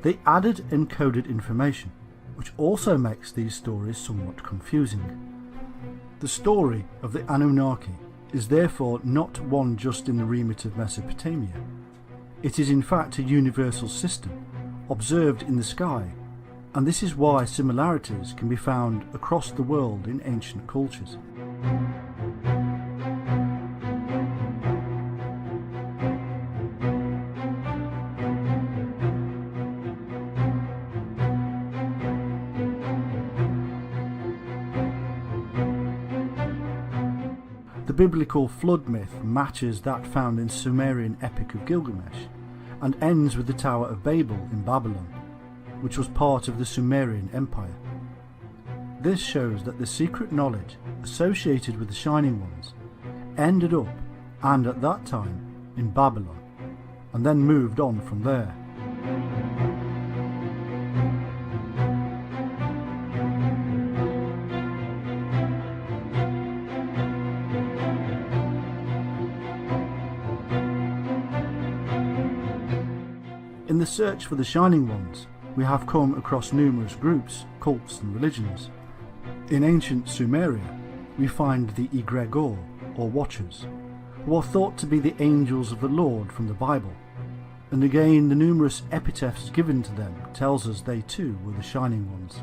They added encoded information, which also makes these stories somewhat confusing. The story of the Anunnaki is therefore not one just in the remit of Mesopotamia. It is in fact a universal system, observed in the sky, and this is why similarities can be found across the world in ancient cultures. The biblical flood myth matches that found in Sumerian epic of Gilgamesh, and ends with the Tower of Babel in Babylon, which was part of the Sumerian Empire. This shows that the secret knowledge associated with the Shining Ones ended up, and at that time, in Babylon, and then moved on from there. In the search for the Shining Ones, we have come across numerous groups, cults and religions. In ancient Sumeria, we find the egregor, or Watchers, who are thought to be the angels of the Lord from the Bible, and again the numerous epitaphs given to them tells us they too were the Shining Ones.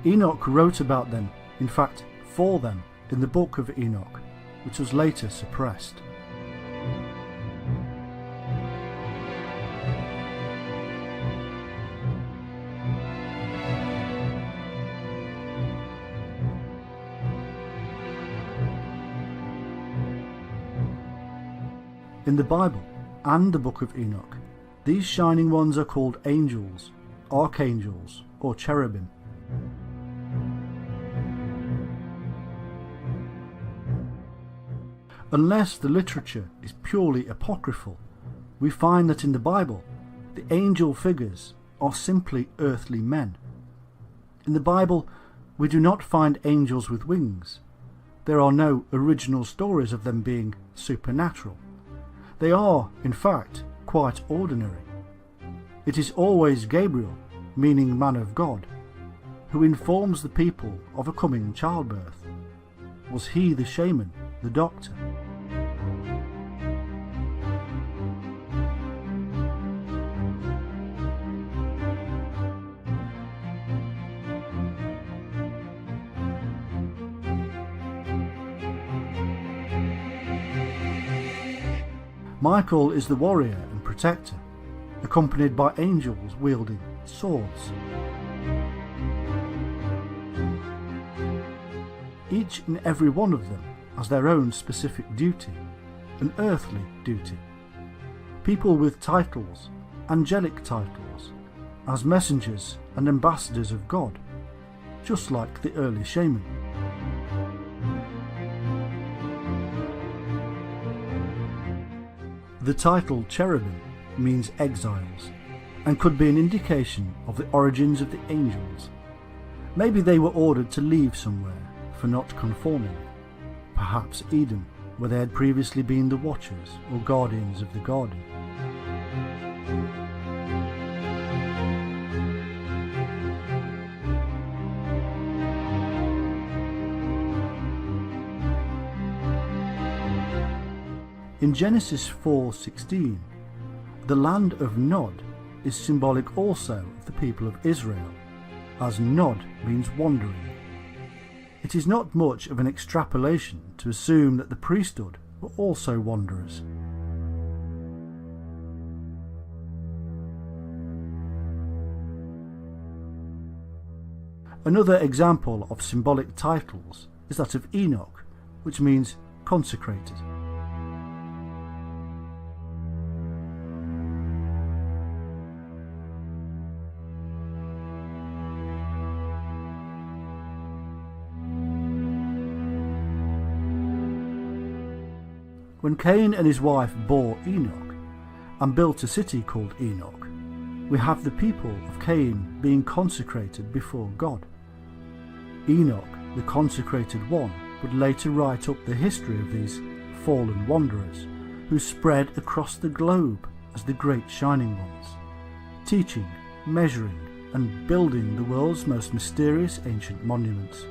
Enoch wrote about them, in fact for them, in the Book of Enoch, which was later suppressed. In the Bible and the Book of Enoch, these Shining Ones are called angels, archangels, or cherubim. Unless the literature is purely apocryphal, we find that in the Bible, the angel figures are simply earthly men. In the Bible, we do not find angels with wings. There are no original stories of them being supernatural. They are, in fact, quite ordinary. It is always Gabriel, meaning man of God, who informs the people of a coming childbirth. Was he the shaman, the doctor? Michael is the warrior and protector, accompanied by angels wielding swords. Each and every one of them has their own specific duty, an earthly duty. People with titles, angelic titles, as messengers and ambassadors of God, just like the early shaman. The title cherubim means exiles, and could be an indication of the origins of the angels. Maybe they were ordered to leave somewhere for not conforming. Perhaps Eden, where they had previously been the Watchers or guardians of the garden. In Genesis 4:16, the land of Nod is symbolic also of the people of Israel, as Nod means wandering. It is not much of an extrapolation to assume that the priesthood were also wanderers. Another example of symbolic titles is that of Enoch, which means consecrated. When Cain and his wife bore Enoch and built a city called Enoch, we have the people of Cain being consecrated before God. Enoch, the consecrated one, would later write up the history of these fallen wanderers who spread across the globe as the great Shining Ones, teaching measuring, and building the world's most mysterious ancient monuments.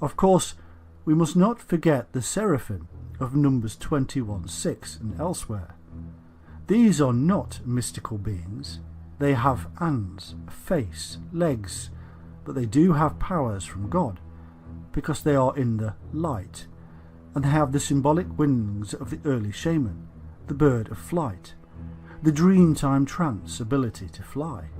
Of course, we must not forget the seraphim of Numbers 21:6 and elsewhere. These are not mystical beings. They have hands, a face, legs, but they do have powers from God, because they are in the light, and they have the symbolic wings of the early shaman, the bird of flight, the dreamtime trance ability to fly.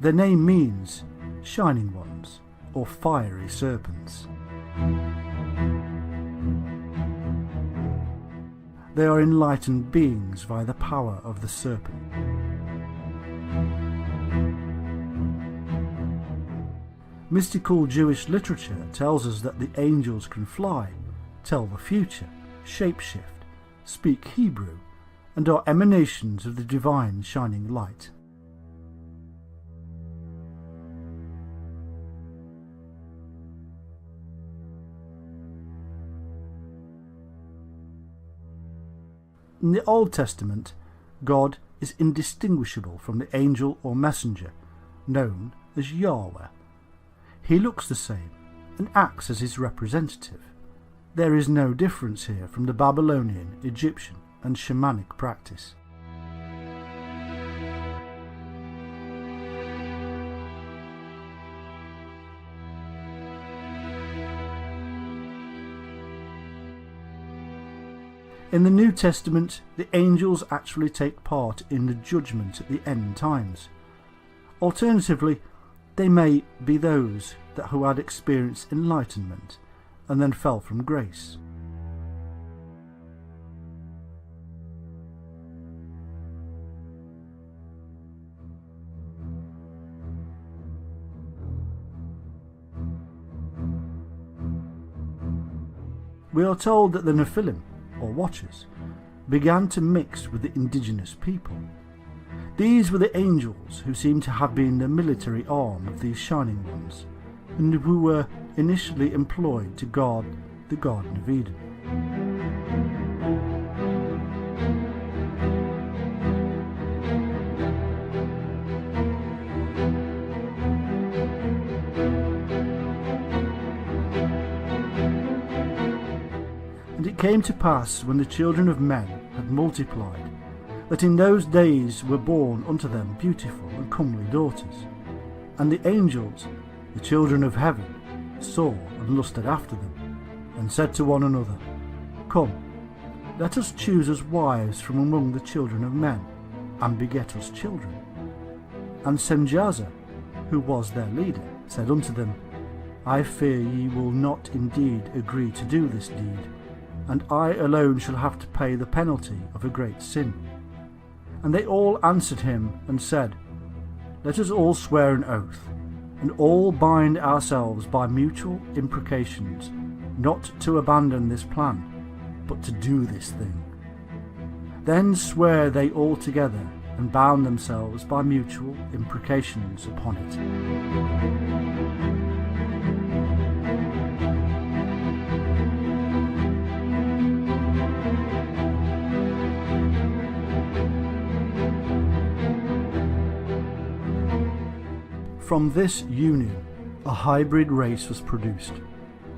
Their name means shining ones or fiery serpents. They are enlightened beings via the power of the serpent. Mystical Jewish literature tells us that the angels can fly, tell the future, shapeshift, speak Hebrew, and are emanations of the divine shining light. In the Old Testament, God is indistinguishable from the angel or messenger, known as Yahweh. He looks the same and acts as his representative. There is no difference here from the Babylonian, Egyptian and shamanic practice. In the New Testament, the angels actually take part in the judgment at the end times. Alternatively, they may be those who had experienced enlightenment and then fell from grace. We are told that the Nephilim, or watchers, began to mix with the indigenous people. These were the angels who seem to have been the military arm of these shining ones, and who were initially employed to guard the Garden of Eden. And it came to pass, when the children of men had multiplied, that in those days were born unto them beautiful and comely daughters. And the angels, the children of heaven, saw and lusted after them, and said to one another, Come, let us choose us wives from among the children of men, and beget us children. And Semjaza, who was their leader, said unto them, I fear ye will not indeed agree to do this deed, and I alone shall have to pay the penalty of a great sin. And they all answered him and said, Let us all swear an oath, and all bind ourselves by mutual imprecations, not to abandon this plan, but to do this thing. Then swear they all together, and bound themselves by mutual imprecations upon it. From this union, a hybrid race was produced,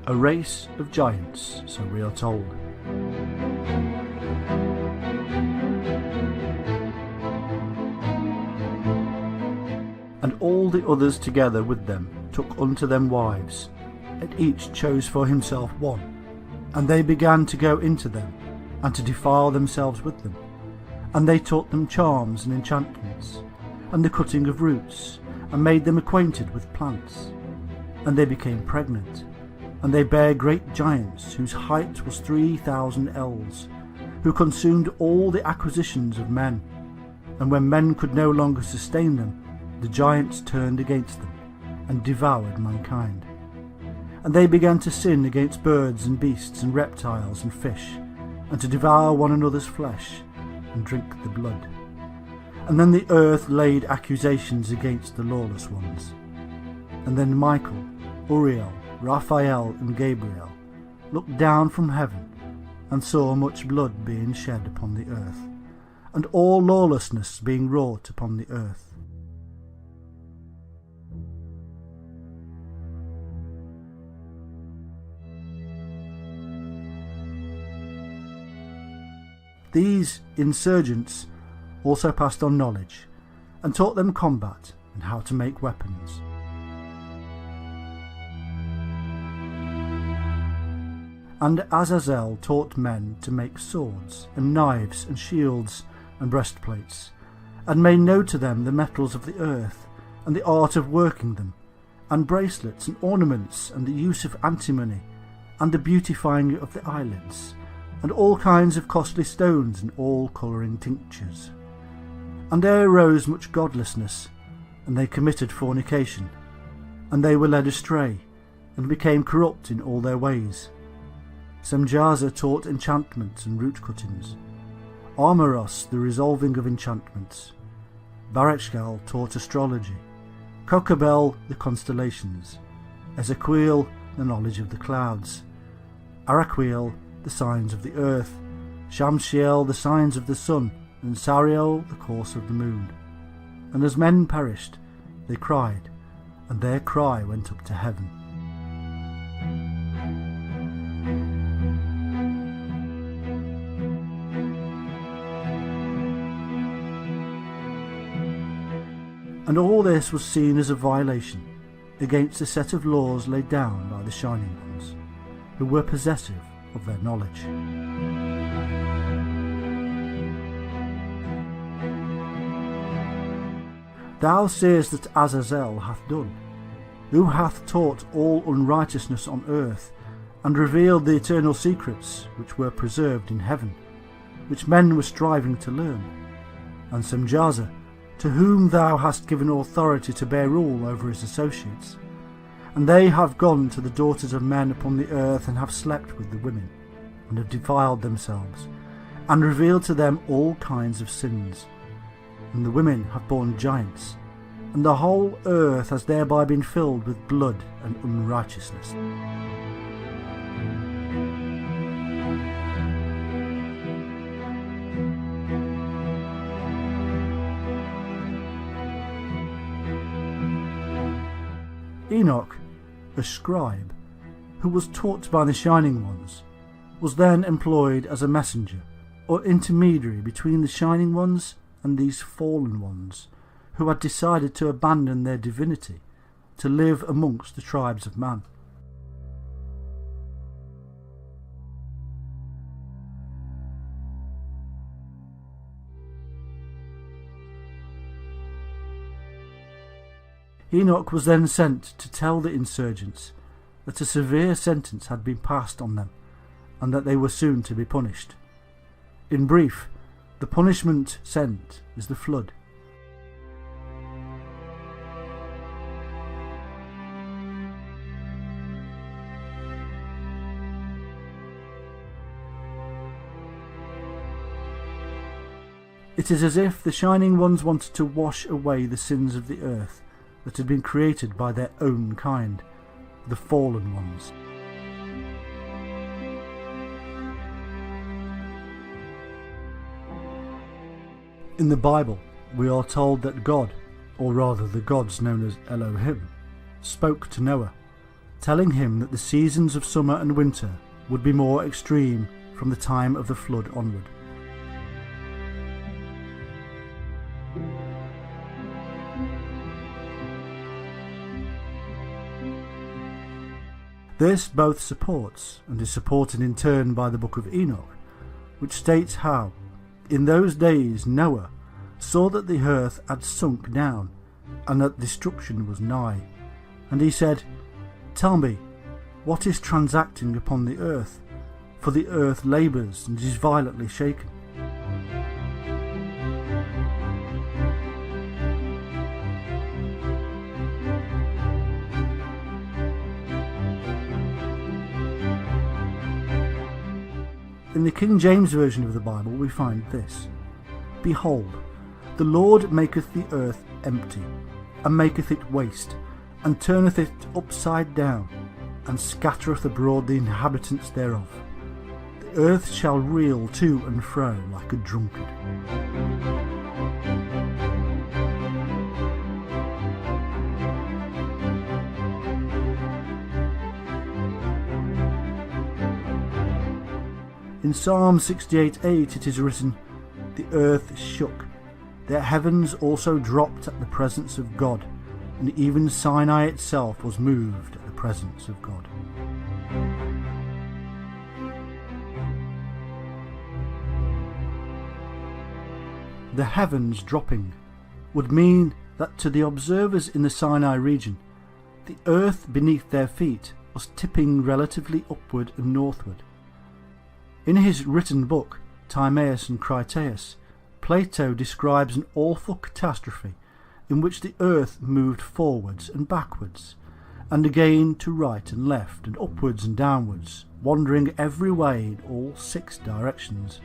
a race of giants, so we are told. And all the others together with them took unto them wives, and each chose for himself one. And they began to go into them, and to defile themselves with them. And they taught them charms and enchantments, and the cutting of roots, and made them acquainted with plants. And they became pregnant, and they bare great giants, whose height was 3,000 ells, who consumed all the acquisitions of men. And when men could no longer sustain them, the giants turned against them, and devoured mankind. And they began to sin against birds and beasts and reptiles and fish, and to devour one another's flesh and drink the blood. And then the earth laid accusations against the lawless ones. And then Michael, Uriel, Raphael and Gabriel looked down from heaven and saw much blood being shed upon the earth, and all lawlessness being wrought upon the earth. These insurgents also passed on knowledge and taught them combat and how to make weapons. And Azazel taught men to make swords and knives and shields and breastplates, and made known to them the metals of the earth and the art of working them, and bracelets and ornaments and the use of antimony and the beautifying of the eyelids, and all kinds of costly stones and all colouring tinctures. And there arose much godlessness, and they committed fornication, and they were led astray, and became corrupt in all their ways. Semjaza taught enchantments and root cuttings, Armoros the resolving of enchantments, Barachgal taught astrology, Kokabel the constellations, Ezequiel the knowledge of the clouds, Araquiel the signs of the earth, Shamshiel the signs of the sun, and Sariel the course of the moon. And as men perished, they cried, and their cry went up to heaven. And all this was seen as a violation against a set of laws laid down by the Shining Ones, who were possessive of their knowledge. Thou seest that Azazel hath done, who hath taught all unrighteousness on earth, and revealed the eternal secrets which were preserved in heaven, which men were striving to learn, and Semjaza, to whom thou hast given authority to bear rule over his associates. And they have gone to the daughters of men upon the earth, and have slept with the women, and have defiled themselves, and revealed to them all kinds of sins. And the women have borne giants, and the whole earth has thereby been filled with blood and unrighteousness. Enoch, a scribe, who was taught by the Shining Ones, was then employed as a messenger or intermediary between the Shining Ones and these fallen ones, who had decided to abandon their divinity to live amongst the tribes of man. Enoch was then sent to tell the insurgents that a severe sentence had been passed on them, and that they were soon to be punished. In brief, the punishment sent is the flood. It is as if the Shining Ones wanted to wash away the sins of the earth that had been created by their own kind, the fallen ones. In the Bible, we are told that God, or rather the gods known as Elohim, spoke to Noah, telling him that the seasons of summer and winter would be more extreme from the time of the flood onward. This both supports and is supported in turn by the book of Enoch, which states how, in those days Noah saw that the earth had sunk down, and that destruction was nigh. And he said, Tell me, what is transacting upon the earth? For the earth labours and is violently shaken. In the King James Version of the Bible we find this: Behold, the Lord maketh the earth empty, and maketh it waste, and turneth it upside down, and scattereth abroad the inhabitants thereof. The earth shall reel to and fro like a drunkard. In Psalm 68:8 it is written, The earth shook, the heavens also dropped at the presence of God, and even Sinai itself was moved at the presence of God. The heavens dropping would mean that to the observers in the Sinai region, the earth beneath their feet was tipping relatively upward and northward. In his written book, Timaeus and Critias, Plato describes an awful catastrophe in which the earth moved forwards and backwards, and again to right and left, and upwards and downwards, wandering every way in all 6 directions.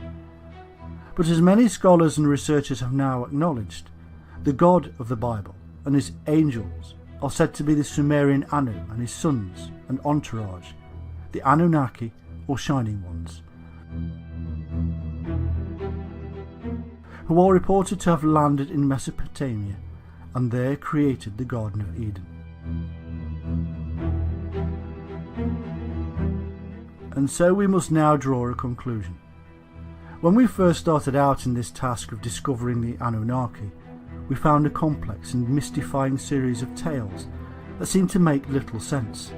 But as many scholars and researchers have now acknowledged, the God of the Bible and his angels are said to be the Sumerian Anu and his sons and entourage, the Anunnaki or Shining Ones, who are reported to have landed in Mesopotamia and there created the Garden of Eden. And so we must now draw a conclusion. When we first started out in this task of discovering the Anunnaki, we found a complex and mystifying series of tales that seemed to make little sense.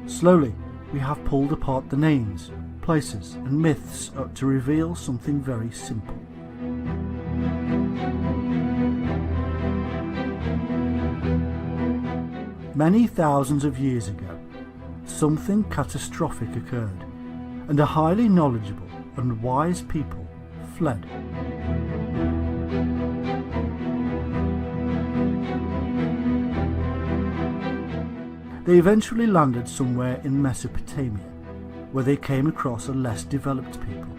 Slowly, we have pulled apart the names, places and myths to reveal something very simple. Many thousands of years ago, something catastrophic occurred, and a highly knowledgeable and wise people fled. They eventually landed somewhere in Mesopotamia, where they came across a less developed people.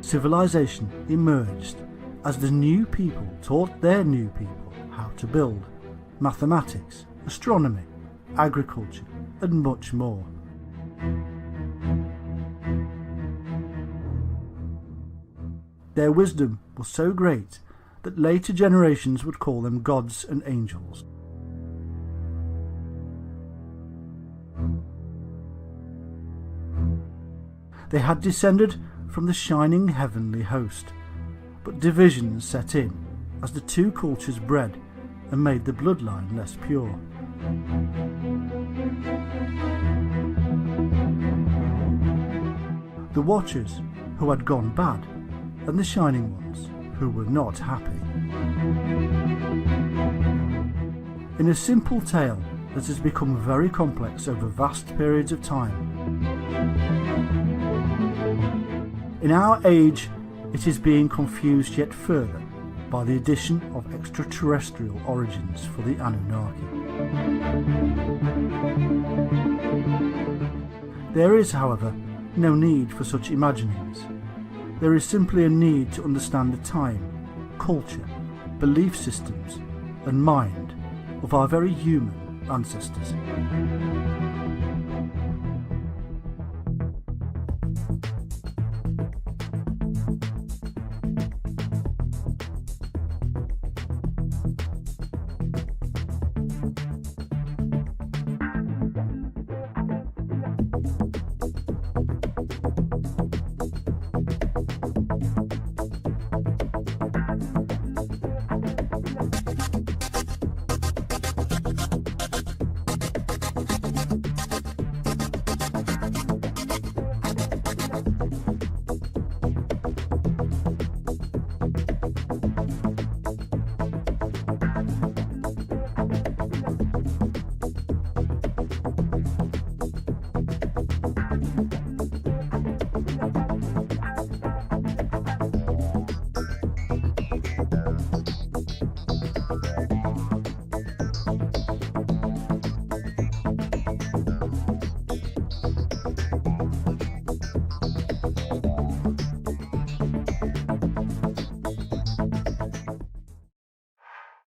Civilization emerged as the new people taught their new people how to build, mathematics, astronomy, agriculture, and much more. Their wisdom was so great that later generations would call them gods and angels. They had descended from the shining heavenly host, but divisions set in as the two cultures bred and made the bloodline less pure. The Watchers, who had gone bad, and the Shining Ones, who were not happy. In a simple tale that has become very complex over vast periods of time, in our age it is being confused yet further by the addition of extraterrestrial origins for the Anunnaki. There is, however, no need for such imaginings. There is simply a need to understand the time, culture, belief systems, and mind of our very human ancestors.